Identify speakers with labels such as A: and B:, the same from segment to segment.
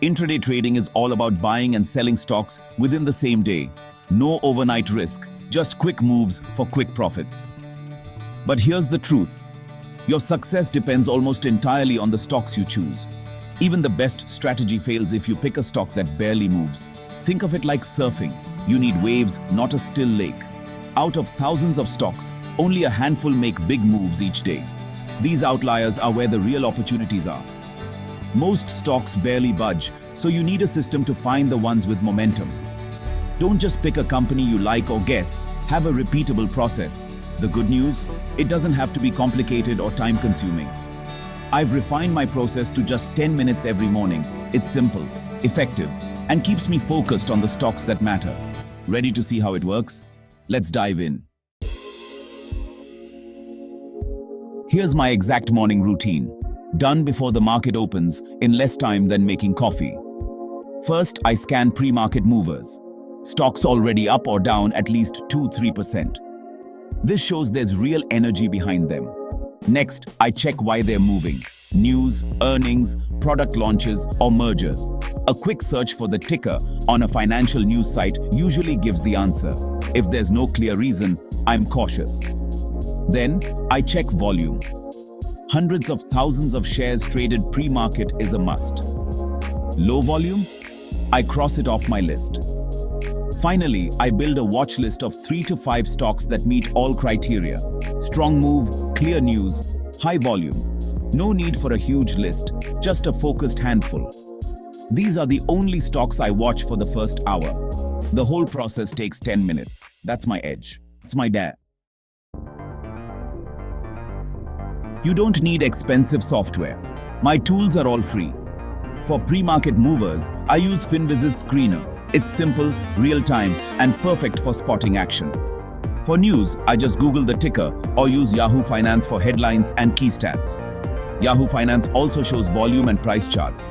A: Intraday trading is all about buying and selling stocks within the same day. No overnight risk, just quick moves for quick profits. But here's the truth. Your success depends almost entirely on the stocks you choose. Even the best strategy fails if you pick a stock that barely moves. Think of it like surfing. You need waves, not a still lake. Out of thousands of stocks, only a handful make big moves each day. These outliers are where the real opportunities are. Most stocks barely budge, so you need a system to find the ones with momentum. Don't just pick a company you like or guess. Have a repeatable process. The good news? It doesn't have to be complicated or time-consuming. I've refined my process to just 10 minutes every morning. It's simple, effective, and keeps me focused on the stocks that matter. Ready to see how it works? Let's dive in. Here's my exact morning routine. Done before the market opens, in less time than making coffee. First, I scan pre-market movers. Stocks already up or down at least 2-3%. This shows there's real energy behind them. Next, I check why they're moving. News, earnings, product launches, or mergers. A quick search for the ticker on a financial news site usually gives the answer. If there's no clear reason, I'm cautious. Then, I check volume. Hundreds of thousands of shares traded pre-market is a must. Low volume? I cross it off my list. Finally, I build a watch list of 3 to 5 stocks that meet all criteria. Strong move, clear news, high volume. No need for a huge list, just a focused handful. These are the only stocks I watch for the first hour. The whole process takes 10 minutes. That's my edge. It's my dad. You don't need expensive software. My tools are all free. For pre-market movers, I use Finviz's Screener. It's simple, real-time, and perfect for spotting action. For news, I just Google the ticker or use Yahoo Finance for headlines and key stats. Yahoo Finance also shows volume and price charts.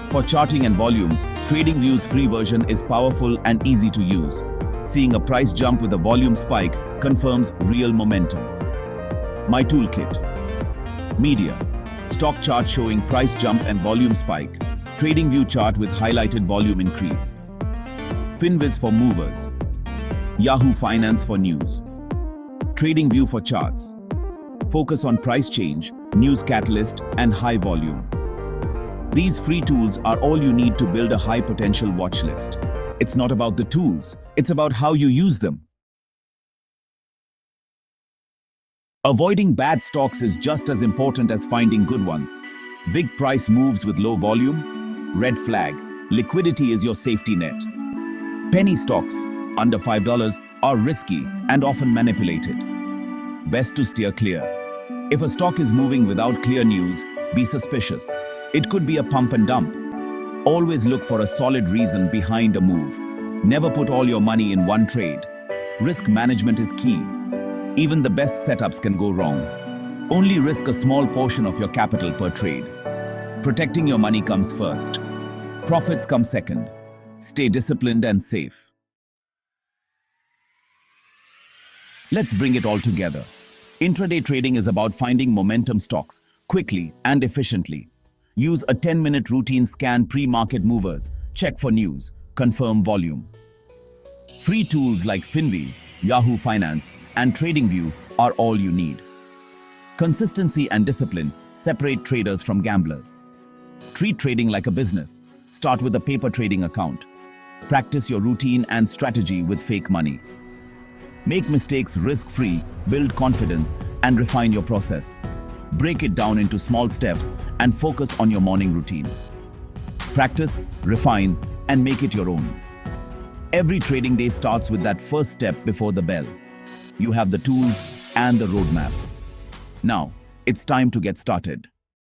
A: For charting and volume, TradingView's free version is powerful and easy to use. Seeing a price jump with a volume spike confirms real momentum. My toolkit. Media. Stock chart showing price jump and volume spike. TradingView chart with highlighted volume increase. Finviz for movers. Yahoo Finance for news. TradingView for charts. Focus on price change, news catalyst, and high volume. These free tools are all you need to build a high-potential watch list. It's not about the tools, it's about how you use them. Avoiding bad stocks is just as important as finding good ones. Big price moves with low volume? Red flag. Liquidity is your safety net. Penny stocks, under $5, are risky and often manipulated. Best to steer clear. If a stock is moving without clear news, be suspicious. It could be a pump and dump. Always look for a solid reason behind a move. Never put all your money in one trade. Risk management is key. Even the best setups can go wrong. Only risk a small portion of your capital per trade. Protecting your money comes first. Profits come second. Stay disciplined and safe. Let's bring it all together. Intraday trading is about finding momentum stocks quickly and efficiently. Use a 10-minute routine scan pre-market movers, check for news, confirm volume. Free tools like Finviz, Yahoo Finance, and TradingView are all you need. Consistency and discipline separate traders from gamblers. Treat trading like a business. Start with a paper trading account. Practice your routine and strategy with fake money. Make mistakes risk-free, build confidence, and refine your process. Break it down into small steps and focus on your morning routine. Practice, refine, and make it your own. Every trading day starts with that first step before the bell. You have the tools and the roadmap. Now, it's time to get started.